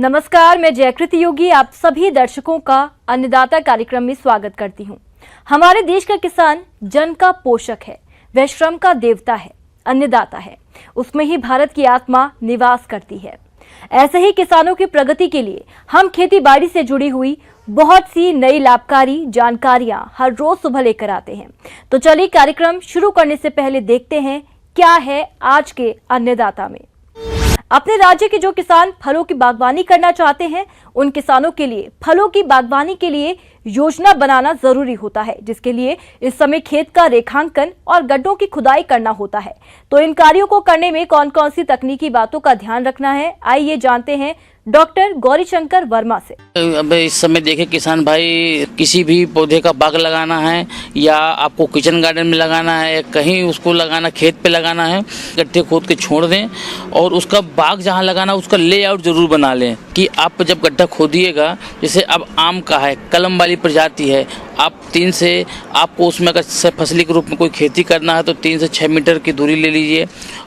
नमस्कार, मैं जयकृति योगी आप सभी दर्शकों का अन्नदाता कार्यक्रम में स्वागत करती हूं। हमारे देश का किसान जन का पोषक है, वह श्रम का देवता है, अन्नदाता है। उसमें ही भारत की आत्मा निवास करती है। ऐसे ही किसानों की प्रगति के लिए हम खेती बाड़ी से जुड़ी हुई बहुत सी नई लाभकारी जानकारियां हर रोज सुबह लेकर आते हैं। तो चलिए कार्यक्रम शुरू करने से पहले देखते हैं क्या है आज के अन्नदाता में। अपने राज्य के जो किसान फलों की बागवानी करना चाहते हैं, उन किसानों के लिए फलों की बागवानी के लिए योजना बनाना जरूरी होता है, जिसके लिए इस समय खेत का रेखांकन और गड्ढों की खुदाई करना होता है। तो इन कार्यों को करने में कौन कौन सी तकनीकी बातों का ध्यान रखना है, आइए जानते हैं डॉक्टर गौरीशंकर वर्मा से। अब इस समय देखें किसान भाई, किसी भी पौधे का बाग लगाना है या आपको किचन गार्डन में लगाना है, कहीं उसको लगाना, खेत पे लगाना है, गड्ढे खोद के छोड़ दें और उसका बाग जहाँ लगाना उसका लेआउट जरूर बना लें कि आप जब गड्ढा खोदिएगा, जैसे अब आम का है, कलम वाली प्रजाति है, आप 3 से आपको उसमें अगर फसली के रूप में कोई खेती करना है तो 3 से 6 मीटर की दूरी ले लीजिए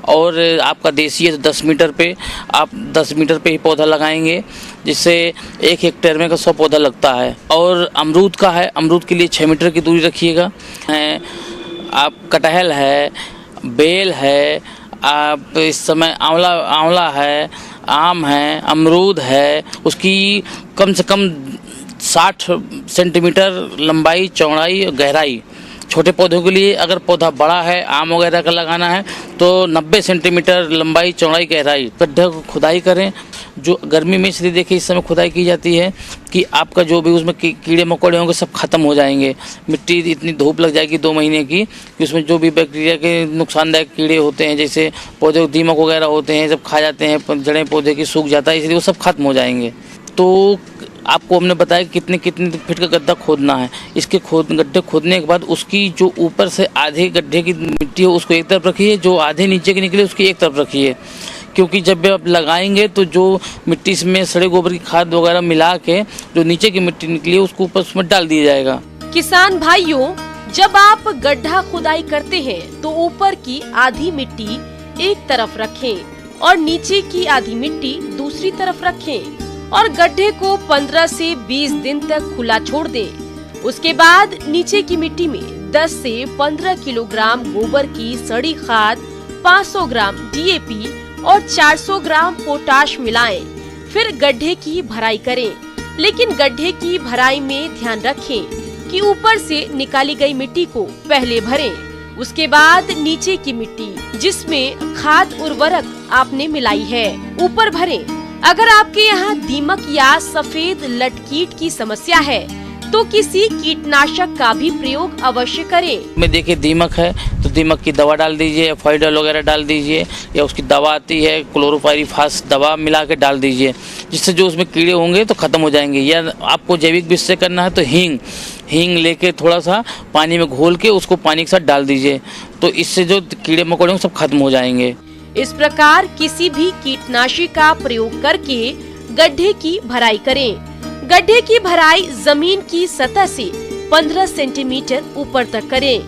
और आपका देसी है तो 10 मीटर पे आप 10 मीटर पे ही पौधा लगाएंगे, जिससे 1 हेक्टेयर में का 100 पौधा लगता है। और अमरूद का है, अमरूद के लिए 6 मीटर की दूरी रखिएगा। आप कटहल है, बेल है, आप इस समय आंवला है, आम है, अमरूद है, उसकी कम से कम 60 सेंटीमीटर लंबाई, चौड़ाई, गहराई। छोटे पौधों के लिए अगर पौधा बड़ा है, आम वगैरह का लगाना है तो 90 सेंटीमीटर लंबाई, चौड़ाई, गहराई। गड्ढे को खुदाई करें। जो गर्मी में इसलिए देखिए इस समय खुदाई की जाती है कि आपका जो भी उसमें कीड़े मकोड़े होंगे सब खत्म हो जाएंगे। मिट्टी इतनी धूप लग जाएगी 2 महीने की कि उसमें जो भी बैक्टीरिया के नुकसानदायक कीड़े होते हैं, जैसे पौधे दीमक वगैरह होते हैं, जब खा जाते हैं, जड़ें पौधे की सूख जाता है, इसलिए वो सब खत्म हो जाएंगे। तो आपको हमने बताया कितने फीट का गड्ढा खोदना है। इसके गड्ढे खोदने के बाद उसकी जो ऊपर से आधे गड्ढे की मिट्टी हो उसको एक तरफ रखिए, जो आधे नीचे की निकले उसकी एक तरफ रखिए, क्योंकि जब भी आप लगाएंगे तो जो मिट्टी में सड़े गोबर की खाद वगैरह मिला के जो नीचे की मिट्टी निकली है उसको ऊपर उसमें डाल दिया जाएगा। किसान भाइयों, जब आप गड्ढा खुदाई करते हैं तो ऊपर की आधी मिट्टी एक तरफ रखें और नीचे की आधी मिट्टी दूसरी तरफ रखें और गड्ढे को 15 से 20 दिन तक खुला छोड़ दें। उसके बाद नीचे की मिट्टी में 10 से 15 किलोग्राम गोबर की सड़ी खाद, 500 ग्राम DAP और 400 ग्राम पोटाश मिलाएं। फिर गड्ढे की भराई करें, लेकिन गड्ढे की भराई में ध्यान रखें कि ऊपर से निकाली गई मिट्टी को पहले भरें। उसके बाद नीचे की मिट्टी जिसमें खाद उर्वरक आपने मिलाई है ऊपर भरें। अगर आपके यहाँ दीमक या सफेद लटकीट की समस्या है तो किसी कीटनाशक का भी प्रयोग अवश्य करें। में देखिए दीमक है तो दीमक की दवा डाल दीजिए, फाइडल वगैरह डाल दीजिए, या उसकी दवा आती है क्लोरोपाइरीफास दवा मिला के डाल दीजिए, जिससे जो उसमें कीड़े होंगे तो खत्म हो जाएंगे। या आपको जैविक विष से करना है तो हींग लेके थोड़ा सा पानी में घोल के उसको पानी के साथ डाल दीजिए, तो इससे जो कीड़े मकोड़े होंगे सब खत्म हो जाएंगे। इस प्रकार किसी भी कीटनाशी का प्रयोग करके गड्ढे की भराई करें। गड्ढे की भराई जमीन की सतह से 15 सेंटीमीटर ऊपर तक करें,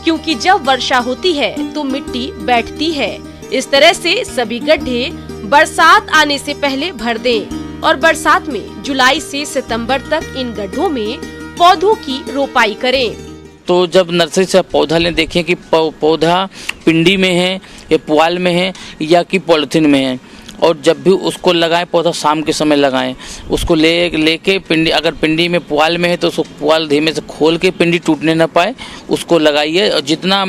क्योंकि जब वर्षा होती है तो मिट्टी बैठती है। इस तरह से सभी गड्ढे बरसात आने से पहले भर दें और बरसात में जुलाई से सितंबर तक इन गड्ढों में पौधों की रोपाई करें। तो जब नर्सरी से पौधा लें, देखें कि पौधा पिंडी में है या पुआल में है या कि पॉलिथीन में है, और जब भी उसको लगाएं पौधा शाम के समय लगाएं। उसको लेके पिंडी, अगर पिंडी में पुआल में है तो उसको पुआल धीमे से खोल के पिंडी टूटने ना पाए उसको लगाइए, और जितना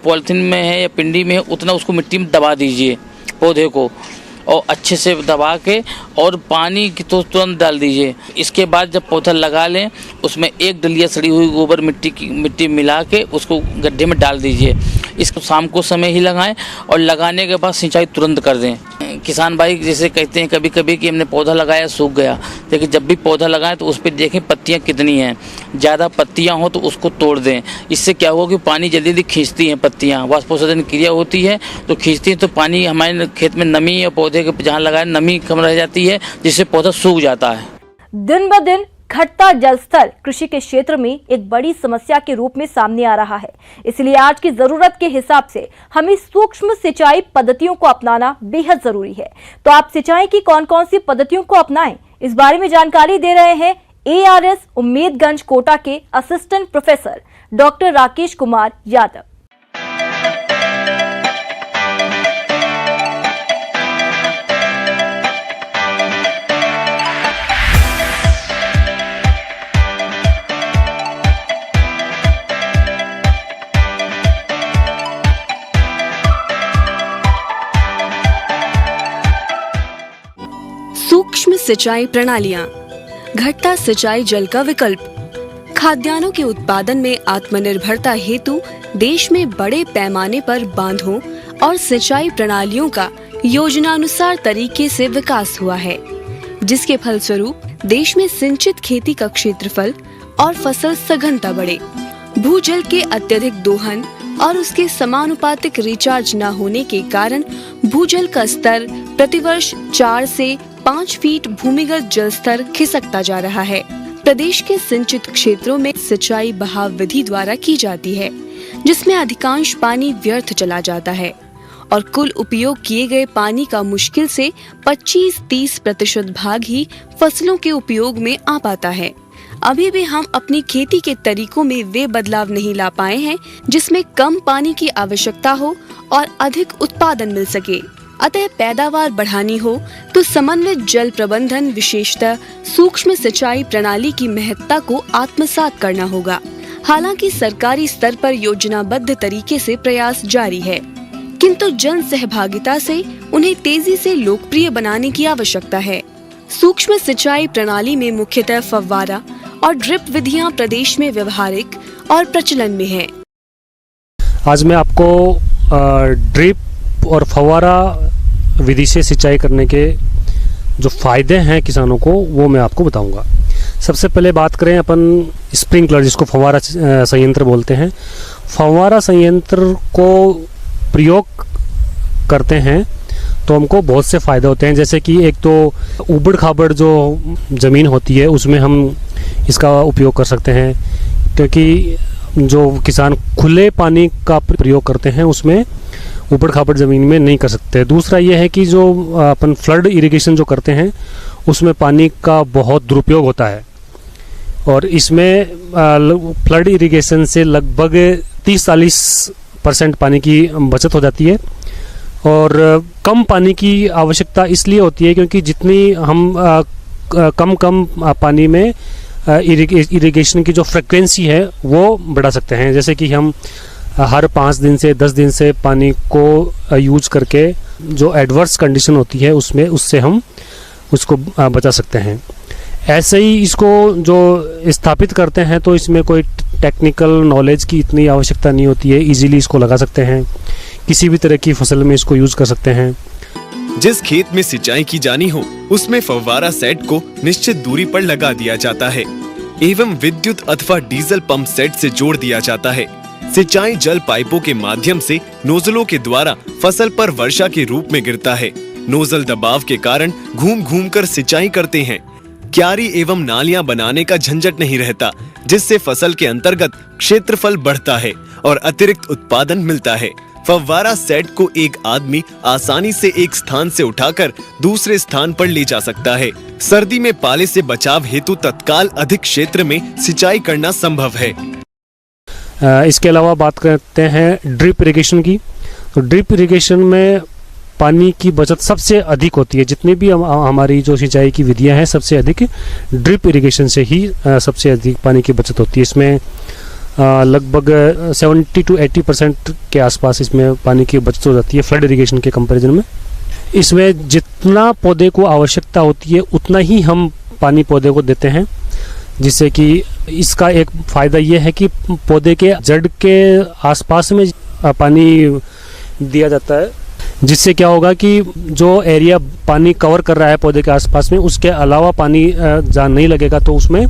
पॉलिथीन में है या पिंडी में है उतना उसको मिट्टी में दबा दीजिए पौधे को, और अच्छे से दबा के और पानी की तो तुरंत डाल दीजिए। इसके बाद जब पौधा लगा लें उसमें 1 डलिया सड़ी हुई गोबर मिट्टी मिला के उसको गड्ढे में डाल दीजिए। इसको शाम को समय ही लगाएं और लगाने के बाद सिंचाई तुरंत कर दें। किसान भाई जैसे कहते हैं कभी कभी कि हमने पौधा लगाया सूख गया, लेकिन जब भी पौधा लगाएं तो उस पर देखें पत्तियां कितनी हैं। ज़्यादा पत्तियां हो तो उसको तोड़ दें। इससे क्या होगा कि पानी जल्दी जल्दी खींचती हैं पत्तियां, वाष्पोत्सर्जन क्रिया होती है तो खींचती हैं, तो पानी हमारे खेत में नमी या पौधे के जहाँ लगाए नमी कम रह जाती है, जिससे पौधा सूख जाता है। दिन ब दिन घटता जल स्तर कृषि के क्षेत्र में एक बड़ी समस्या के रूप में सामने आ रहा है। इसलिए आज की जरूरत के हिसाब से हमें सूक्ष्म सिंचाई पद्धतियों को अपनाना बेहद जरूरी है। तो आप सिंचाई की कौन कौन सी पद्धतियों को अपनाएं, इस बारे में जानकारी दे रहे हैं ARS उम्मेदगंज कोटा के assistant professor doctor Rakesh Kumar Yadav. सूक्ष्म सिंचाई प्रणालियां, घटता सिंचाई जल का विकल्प। खाद्यान्नों के उत्पादन में आत्मनिर्भरता हेतु देश में बड़े पैमाने पर बांधों और सिंचाई प्रणालियों का योजनानुसार तरीके से विकास हुआ है, जिसके फलस्वरूप देश में सिंचित खेती का क्षेत्रफल और फसल सघनता बढ़े। भूजल के अत्यधिक दोहन और उसके समानुपातिक रिचार्ज न होने के कारण भूजल का स्तर प्रतिवर्ष 4 से 5 फीट भूमिगत जल स्तर खिसकता जा रहा है। प्रदेश के सिंचित क्षेत्रों में सिंचाई बहाव विधि द्वारा की जाती है, जिसमें अधिकांश पानी व्यर्थ चला जाता है और कुल उपयोग किए गए पानी का मुश्किल से 25-30% भाग ही फसलों के उपयोग में आ पाता है। अभी भी हम अपनी खेती के तरीकों में वे बदलाव नहीं ला पाए हैं जिसमें कम पानी की आवश्यकता हो और अधिक उत्पादन मिल सके। अतः पैदावार बढ़ानी हो तो समन्वित जल प्रबंधन, विशेषतः सूक्ष्म सिंचाई प्रणाली की महत्ता को आत्मसात करना होगा। हालांकि सरकारी स्तर पर योजनाबद्ध तरीके से प्रयास जारी है, किंतु जन सहभागिता से उन्हें तेजी से लोकप्रिय बनाने की आवश्यकता है। सूक्ष्म सिंचाई प्रणाली में मुख्यतः फव्वारा और ड्रिप विधियां प्रदेश में व्यवहारिक और प्रचलन में है। आज मैं आपको ड्रिप और फव्वारा विधि से सिंचाई करने के जो फायदे हैं किसानों को, वो मैं आपको बताऊंगा। सबसे पहले बात करें अपन स्प्रिंकलर, जिसको फव्वारा संयंत्र बोलते हैं। फव्वारा संयंत्र को प्रयोग करते हैं तो हमको बहुत से फ़ायदे होते हैं। जैसे कि एक तो उबड़ खाबड़ जो ज़मीन होती है उसमें हम इसका उपयोग कर सकते हैं, क्योंकि जो किसान खुले पानी का प्रयोग करते हैं उसमें ऊबड़ खाबड़ ज़मीन में नहीं कर सकते। दूसरा ये है कि जो अपन फ्लड इरिगेशन जो करते हैं उसमें पानी का बहुत दुरुपयोग होता है, और इसमें फ्लड इरिगेशन से लगभग 30-40% पानी की बचत हो जाती है। और कम पानी की आवश्यकता इसलिए होती है क्योंकि जितनी हम कम पानी में इरिगेशन की जो फ्रिक्वेंसी है वो बढ़ा सकते हैं। जैसे कि हम हर 5 दिन से 10 दिन से पानी को यूज करके जो एडवर्स कंडीशन होती है उससे हम उसको बचा सकते हैं। ऐसे ही इसको जो स्थापित करते हैं तो इसमें कोई टेक्निकल नॉलेज की इतनी आवश्यकता नहीं होती है, इजीली इसको लगा सकते हैं, किसी भी तरह की फसल में इसको यूज कर सकते हैं। जिस खेत में सिंचाई की जानी हो उसमें फव्वारा सेट को निश्चित दूरी पर लगा दिया जाता है एवं विद्युत अथवा डीजल पंप सेट से जोड़ दिया जाता है। सिंचाई जल पाइपों के माध्यम से नोजलों के द्वारा फसल पर वर्षा के रूप में गिरता है। नोजल दबाव के कारण घूम घूम कर सिंचाई करते हैं। क्यारी एवं नालियां बनाने का झंझट नहीं रहता, जिससे फसल के अंतर्गत क्षेत्रफल बढ़ता है और अतिरिक्त उत्पादन मिलता है। फव्वारा सेट को एक आदमी आसानी से एक स्थान से उठाकर दूसरे स्थान पर ले जा सकता है। सर्दी में पाले से बचाव हेतु तत्काल अधिक क्षेत्र में सिंचाई करना संभव है। इसके अलावा बात करते हैं ड्रिप इरिगेशन की। तो ड्रिप इरिगेशन में पानी की बचत सबसे अधिक होती है। जितनी भी हमारी जो सिंचाई की विधियां हैं सबसे अधिक ड्रिप इरिगेशन से ही सबसे अधिक पानी की बचत होती है। इसमें लगभग 70 to 80% के आसपास इसमें पानी की बचत हो जाती है फ्लड इरिगेशन के कंपैरिजन में। इसमें जितना पौधे को आवश्यकता होती है उतना ही हम पानी पौधे को देते हैं, जिससे कि इसका एक फ़ायदा ये है कि पौधे के जड़ के आसपास में पानी दिया जाता है, जिससे क्या होगा कि जो एरिया पानी कवर कर रहा है पौधे के आसपास में उसके अलावा पानी जहाँ नहीं लगेगा तो उसमें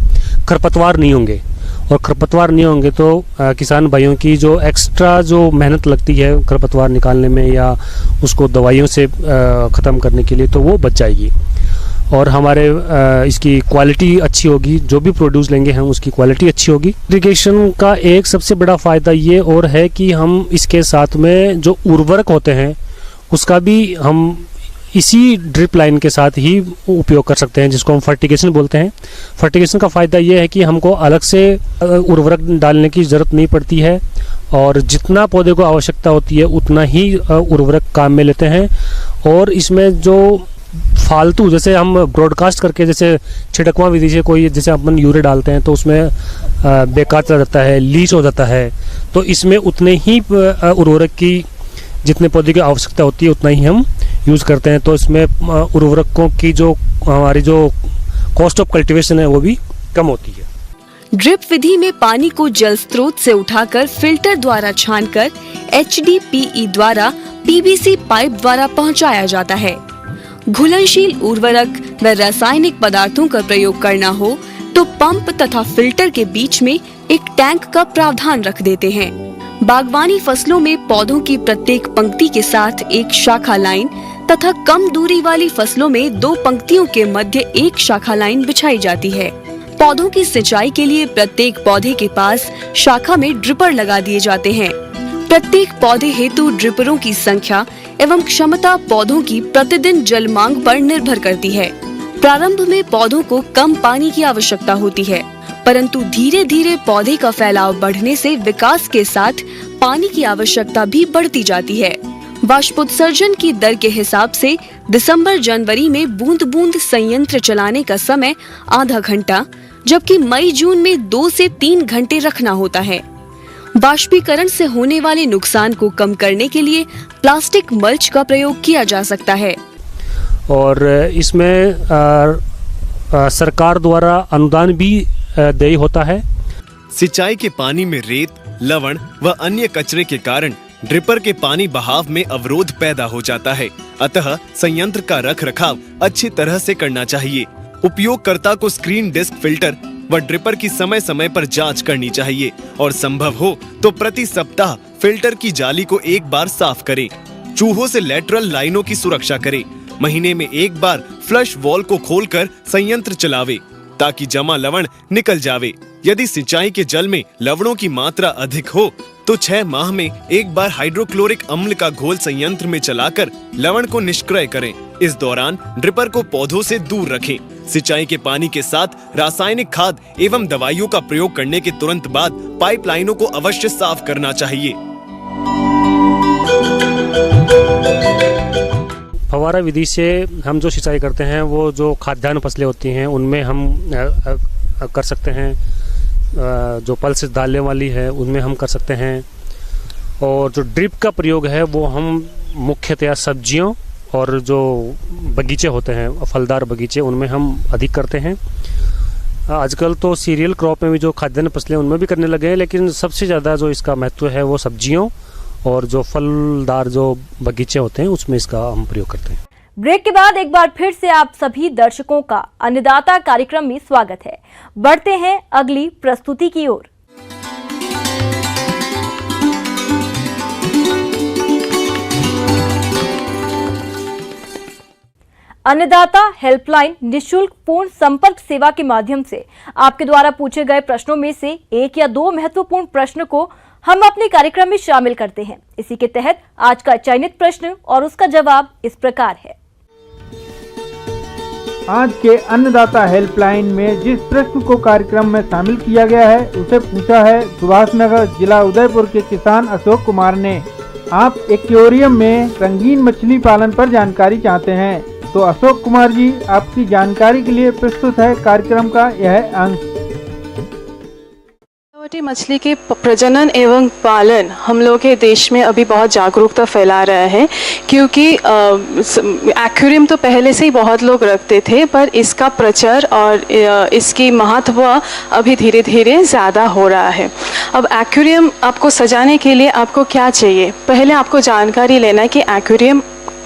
खरपतवार नहीं होंगे, और खरपतवार नहीं होंगे तो किसान भाइयों की जो एक्स्ट्रा जो मेहनत लगती है खरपतवार निकालने में या उसको दवाइयों से ख़त्म करने के लिए तो वो बच जाएगी। और हमारे इसकी क्वालिटी अच्छी होगी, जो भी प्रोड्यूस लेंगे हम उसकी क्वालिटी अच्छी होगी। इरिगेशन का एक सबसे बड़ा फ़ायदा ये और है कि हम इसके साथ में जो उर्वरक होते हैं उसका भी हम इसी ड्रिप लाइन के साथ ही उपयोग कर सकते हैं, जिसको हम फर्टिगेशन बोलते हैं। फर्टिगेशन का फ़ायदा ये है कि हमको अलग से उर्वरक डालने की ज़रूरत नहीं पड़ती है और जितना पौधे को आवश्यकता होती है उतना ही उर्वरक काम में लेते हैं। और इसमें जो फालतू जैसे हम ब्रॉडकास्ट करके जैसे छिड़कवा विधि से कोई जैसे अपन यूरिया डालते हैं तो उसमें बेकार चला जाता है, लीच हो जाता है, तो इसमें उतने ही उर्वरक की जितने पौधे की आवश्यकता होती है उतना ही हम यूज़ करते हैं। तो इसमें उर्वरकों की जो हमारी जो कॉस्ट ऑफ कल्टीवेशन है वो भी कम होती है। ड्रिप विधि में पानी को जल स्रोत से उठाकर फिल्टर द्वारा छानकर HDPE द्वारा PVC पाइप द्वारा पहुंचाया जाता है। घुलनशील उर्वरक व रासायनिक पदार्थों का प्रयोग करना हो तो पंप तथा फिल्टर के बीच में एक टैंक का प्रावधान रख देते हैं। बागवानी फसलों में पौधों की प्रत्येक पंक्ति के साथ एक शाखा लाइन तथा कम दूरी वाली फसलों में 2 पंक्तियों के मध्य एक शाखा लाइन बिछाई जाती है। पौधों की सिंचाई के लिए प्रत्येक पौधे के पास शाखा में ड्रिपर लगा दिए जाते हैं। प्रत्येक पौधे हेतु ड्रिपरों की संख्या एवं क्षमता पौधों की प्रतिदिन जल मांग पर निर्भर करती है। प्रारंभ में पौधों को कम पानी की आवश्यकता होती है, परंतु धीरे धीरे पौधे का फैलाव बढ़ने से विकास के साथ पानी की आवश्यकता भी बढ़ती जाती है। वाष्पोत्सर्जन की दर के हिसाब से दिसंबर जनवरी में बूंद बूंद संयंत्र चलाने का समय आधा घंटा, जबकि मई जून में 2 से 3 घंटे रखना होता है। वाष्पीकरण से होने वाले नुकसान को कम करने के लिए प्लास्टिक मल्च का प्रयोग किया जा सकता है। और इसमें सरकार द्वारा अनुदान भी देय होता है। सिंचाई के पानी में रेत, लवण व अन्य कचरे के कारण ड्रिपर के पानी बहाव में अवरोध पैदा हो जाता है, अतः संयंत्र का रख रखाव अच्छी तरह से करना चाहिए। उपयोगकर्ता को स्क्रीन डिस्क फिल्टर व ड्रिपर की समय समय पर जांच करनी चाहिए और संभव हो तो प्रति सप्ताह फिल्टर की जाली को एक बार साफ करें। चूहों से लेटरल लाइनों की सुरक्षा करें। महीने में एक बार फ्लश वॉल को खोलकर संयंत्र चलावे ताकि जमा लवण निकल जावे। यदि सिंचाई के जल में लवणों की मात्रा अधिक हो तो 6 माह में एक बार हाइड्रोक्लोरिक अम्ल का घोल संयंत्र में चलाकर लवण को निष्क्रिय करें। इस दौरान ड्रिपर को पौधों से दूर रखें। सिंचाई के पानी के साथ रासायनिक खाद एवं दवाइयों का प्रयोग करने के तुरंत बाद पाइपलाइनों को अवश्य साफ करना चाहिए। फव्वारा विधि से हम जो सिंचाई करते हैं वो जो खाद्यान्न फसलें होती हैं उनमें हम कर सकते हैं, जो पल्स डालने वाली है उनमें हम कर सकते हैं। और जो ड्रिप का प्रयोग है वो हम मुख्यतया सब्जियों और जो बगीचे होते हैं फलदार बगीचे उनमें हम अधिक करते हैं। आजकल तो सीरियल क्रॉप में भी जो खाद्यान्न फसलें उनमें भी करने लगे हैं, लेकिन सबसे ज़्यादा जो इसका महत्व है वो सब्जियों और जो फलदार जो बगीचे होते हैं उसमें इसका हम प्रयोग करते हैं। ब्रेक के बाद एक बार फिर से आप सभी दर्शकों का अन्नदाता कार्यक्रम में स्वागत है। बढ़ते हैं अगली प्रस्तुति की ओर। अन्नदाता हेल्पलाइन निशुल्क पूर्ण संपर्क सेवा के माध्यम से आपके द्वारा पूछे गए प्रश्नों में से 1 या 2 महत्वपूर्ण प्रश्न को हम अपने कार्यक्रम में शामिल करते हैं। इसी के तहत आज का चयनित प्रश्न और उसका जवाब इस प्रकार है। आज के अन्नदाता हेल्पलाइन में जिस प्रश्न को कार्यक्रम में शामिल किया गया है उसे पूछा है सुभाषनगर जिला उदयपुर के किसान अशोक कुमार ने। आप एक्वेरियम में रंगीन मछली पालन पर जानकारी चाहते हैं, तो अशोक कुमार जी आपकी जानकारी के लिए प्रस्तुत है कार्यक्रम का यह अंश। मछली के प्रजनन एवं पालन हम लोग के देश में अभी बहुत जागरूकता फैला रहा है, क्योंकि एक्वेरियम तो पहले से ही बहुत लोग रखते थे, पर इसका प्रचार और इसकी महत्व अभी धीरे धीरे ज़्यादा हो रहा है। अब एक्वेरियम आपको सजाने के लिए आपको क्या चाहिए, पहले आपको जानकारी लेना है कि एक्वेरियम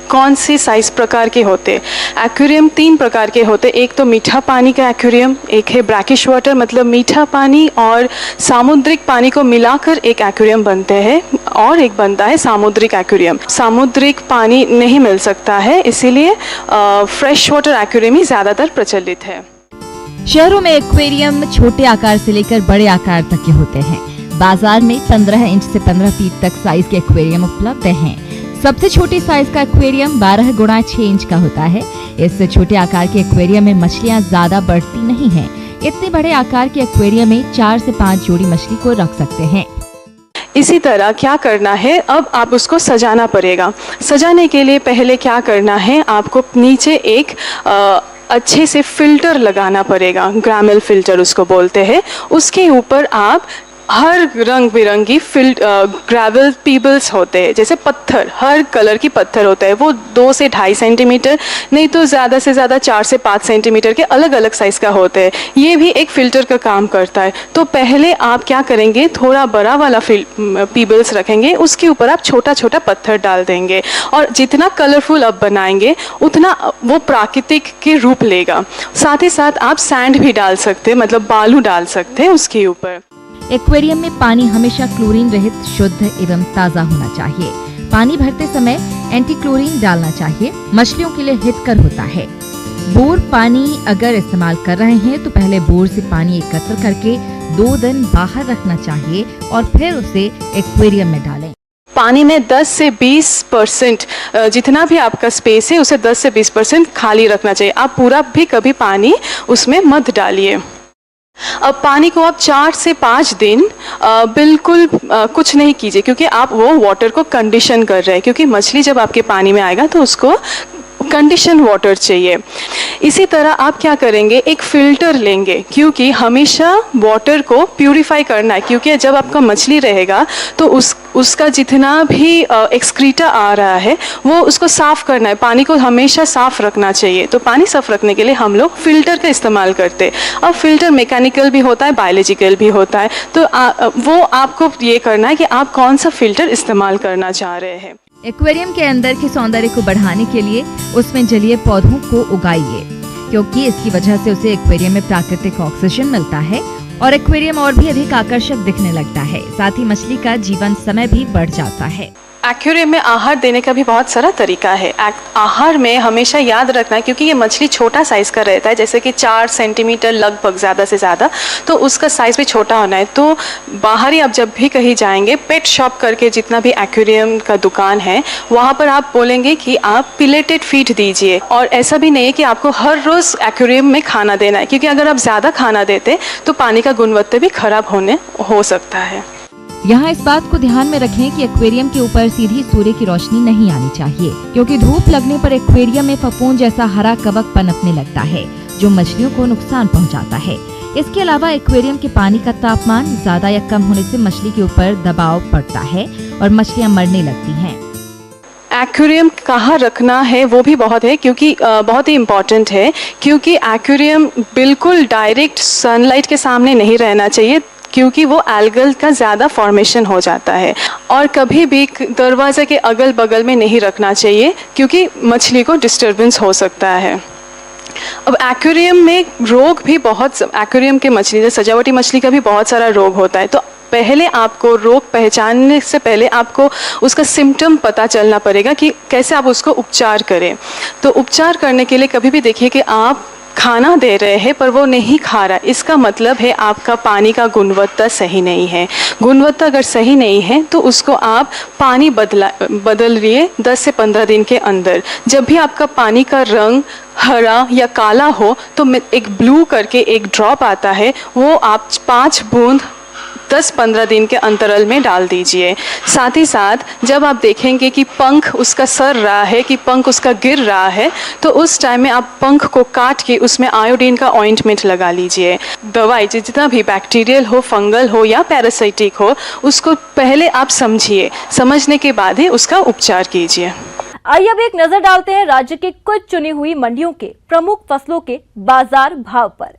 कौन सी साइज प्रकार के होते हैं। एक्वेरियम 3 प्रकार के होते हैं, एक तो मीठा पानी का एक्वेरियम, एक है ब्रैकिश वाटर मतलब मीठा पानी और सामुद्रिक पानी को मिलाकर एक एक्वेरियम बनते हैं, और एक बनता है सामुद्रिक एक्वेरियम। सामुद्रिक पानी नहीं मिल सकता है, इसीलिए फ्रेश वाटर एक्वेरियम ही ज़्यादातर प्रचलित है। शहरों में एक्वेरियम छोटे आकार से लेकर बड़े आकार तक के होते हैं। बाजार में 15 इंच से 15 फीट तक साइज के एक्वेरियम उपलब्ध हैं। सबसे छोटे साइज का एक्वेरियम 12 गुणा 6 इंच का होता है। इस छोटे आकार के एक्वेरियम में मछलियां ज्यादा बढ़ती नहीं हैं। इतने बड़े आकार के एक्वेरियम में 4 से 5 जोड़ी मछली को रख सकते हैं। इसी तरह क्या करना है, अब आप उसको सजाना पड़ेगा। सजाने के लिए पहले क्या करना है, आपको नीचे एक अच्छे से फिल्टर लगाना पड़ेगा, ग्रामेल फिल्टर उसको बोलते हैं। उसके ऊपर आप हर रंग बिरंगी ग्रेवल पीबल्स होते हैं, जैसे पत्थर, हर कलर की पत्थर होता है, वो 2 से 2.5 सेंटीमीटर, नहीं तो ज़्यादा से ज़्यादा 4 से 5 सेंटीमीटर के अलग अलग साइज़ का होते हैं। ये भी एक फ़िल्टर का काम करता है। तो पहले आप क्या करेंगे, थोड़ा बड़ा वाला पीबल्स रखेंगे, उसके ऊपर आप छोटा छोटा पत्थर डाल देंगे, और जितना कलरफुल आप बनाएंगे उतना वो प्राकृतिक के रूप लेगा। साथ ही साथ आप सैंड भी डाल सकते हैं, मतलब बालू डाल सकते हैं उसके ऊपर। एक्वेरियम में पानी हमेशा क्लोरीन रहित, शुद्ध एवं ताज़ा होना चाहिए। पानी भरते समय एंटी क्लोरीन डालना चाहिए, मछलियों के लिए हितकर होता है। बोर पानी अगर इस्तेमाल कर रहे हैं तो पहले बोर से पानी एकत्र करके 2 दिन बाहर रखना चाहिए और फिर उसे एक्वेरियम में डालें। पानी में 10 से 20% जितना भी आपका स्पेस है उसे 10 से 20% खाली रखना चाहिए। आप पूरा भी कभी पानी उसमें मत डालिए। अब पानी को आप 4 से 5 दिन बिल्कुल कुछ नहीं कीजिए, क्योंकि आप वो वाटर को कंडीशन कर रहे हैं, क्योंकि मछली जब आपके पानी में आएगा तो उसको कंडीशन वाटर चाहिए। इसी तरह आप क्या करेंगे, एक फ़िल्टर लेंगे, क्योंकि हमेशा वाटर को प्यूरिफाई करना है, क्योंकि जब आपका मछली रहेगा तो उसका जितना भी एक्सक्रीटा आ रहा है वो उसको साफ़ करना है। पानी को हमेशा साफ़ रखना चाहिए। तो पानी साफ़ रखने के लिए हम लोग फ़िल्टर का इस्तेमाल करते हैं। अब फ़िल्टर मैकेनिकल भी होता है, बायोलॉजिकल भी होता है, तो वो आपको ये करना है कि आप कौन सा फ़िल्टर इस्तेमाल करना चाह रहे हैं। एक्वेरियम के अंदर के सौंदर्य को बढ़ाने के लिए उसमें जलीय पौधों को उगाइए, क्योंकि इसकी वजह से उसे एक्वेरियम में प्राकृतिक ऑक्सीजन मिलता है और एक्वेरियम और भी अधिक आकर्षक दिखने लगता है। साथ ही मछली का जीवन समय भी बढ़ जाता है। एक्वेरियम में आहार देने का भी बहुत सारा तरीका है। आहार में हमेशा याद रखना है, क्योंकि ये मछली छोटा साइज़ का रहता है, जैसे कि 4 सेंटीमीटर लगभग ज़्यादा से ज़्यादा, तो उसका साइज़ भी छोटा होना है। तो बाहर ही आप जब भी कहीं जाएंगे, पेट शॉप करके जितना भी एक्वेरियम का दुकान है वहाँ पर आप बोलेंगे कि आप पिलेटेड फीड दीजिए। और ऐसा भी नहीं है कि आपको हर रोज़ एक्वेरियम में खाना देना है, क्योंकि अगर आप ज़्यादा खाना देते तो पानी का गुणवत्ता भी खराब हो सकता है। यहाँ इस बात को ध्यान में रखें कि एक्वेरियम के ऊपर सीधी सूर्य की रोशनी नहीं आनी चाहिए, क्योंकि धूप लगने पर एक्वेरियम में फफूंद जैसा हरा कवक पनपने लगता है, जो मछलियों को नुकसान पहुँचाता है। इसके अलावा एक्वेरियम के पानी का तापमान ज्यादा या कम होने से मछली के ऊपर दबाव पड़ता है और मछलियाँ मरने लगती हैं। एक्वेरियम कहाँ रखना है वो भी बहुत है, क्योंकि बहुत ही इम्पॉर्टेंट है, क्योंकि एक्वेरियम बिल्कुल डायरेक्ट सनलाइट के सामने नहीं रहना चाहिए, क्योंकि वो एल्गल का ज़्यादा फॉर्मेशन हो जाता है। और कभी भी दरवाज़े के अगल बगल में नहीं रखना चाहिए, क्योंकि मछली को डिस्टर्बेंस हो सकता है। अब एक्वेरियम में रोग भी बहुत, एक्वेरियम के मछली, सजावटी मछली का भी बहुत सारा रोग होता है। तो पहले आपको रोग पहचानने से पहले आपको उसका सिम्टम पता चलना पड़ेगा कि कैसे आप उसको उपचार करें। तो उपचार करने के लिए कभी भी देखिए कि आप खाना दे रहे हैं पर वो नहीं खा रहा, इसका मतलब है आपका पानी का गुणवत्ता सही नहीं है। गुणवत्ता अगर सही नहीं है तो उसको आप पानी बदलिए 10 से 15 दिन के अंदर। जब भी आपका पानी का रंग हरा या काला हो तो एक ब्लू करके एक ड्रॉप आता है, वो आप 5 बूंद 10-15 दिन के अंतराल में डाल दीजिए। साथ ही साथ जब आप देखेंगे कि पंख उसका सर रहा है, कि पंख उसका गिर रहा है, तो उस टाइम में आप पंख को काट के उसमें आयोडीन का ऑइंटमेंट लगा लीजिए। दवाई जितना भी बैक्टीरियल हो, फंगल हो या पैरासाइटिक हो, उसको पहले आप समझिए, समझने के बाद ही उसका उपचार कीजिए। आइए अब एक नजर डालते हैं राज्य की कुछ चुनी हुई मंडियों के प्रमुख फसलों के बाजार भाव पर।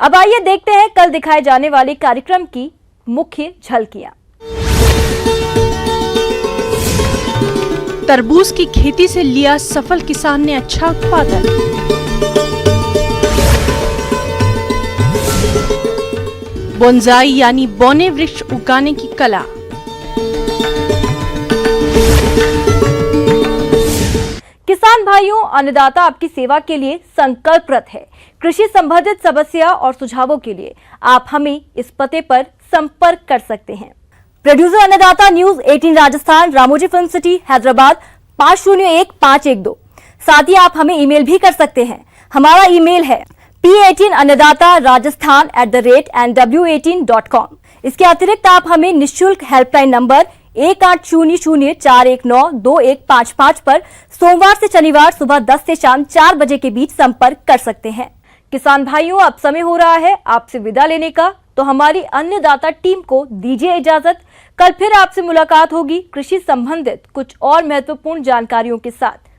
अब आइए देखते हैं कल दिखाए जाने वाले कार्यक्रम की मुख्य झलकियां। तरबूज की खेती से लिया सफल किसान ने अच्छा उत्पादन। बोनसाई यानी बौने वृक्ष उगाने की कला। किसान भाइयों, अन्नदाता आपकी सेवा के लिए संकल्परत है। कृषि संबंधित समस्या और सुझावों के लिए आप हमें इस पते पर संपर्क कर सकते हैं। प्रोड्यूसर अन्नदाता news 18 Rajasthan, Ramoji film city, Hyderabad 501512। साथ ही आप हमें ईमेल भी कर सकते हैं। हमारा ईमेल है p18annadatarajasthan@nw18.com। इसके अतिरिक्त आप हमें निःशुल्क हेल्पलाइन नंबर 180041922155 पर सोमवार से शनिवार सुबह 10 से शाम 4 बजे के बीच संपर्क कर सकते हैं। किसान भाइयों, अब समय हो रहा है आपसे विदा लेने का, तो हमारी अन्नदाता टीम को दीजिए इजाजत। कल फिर आपसे मुलाकात होगी कृषि संबंधित कुछ और महत्वपूर्ण जानकारियों के साथ।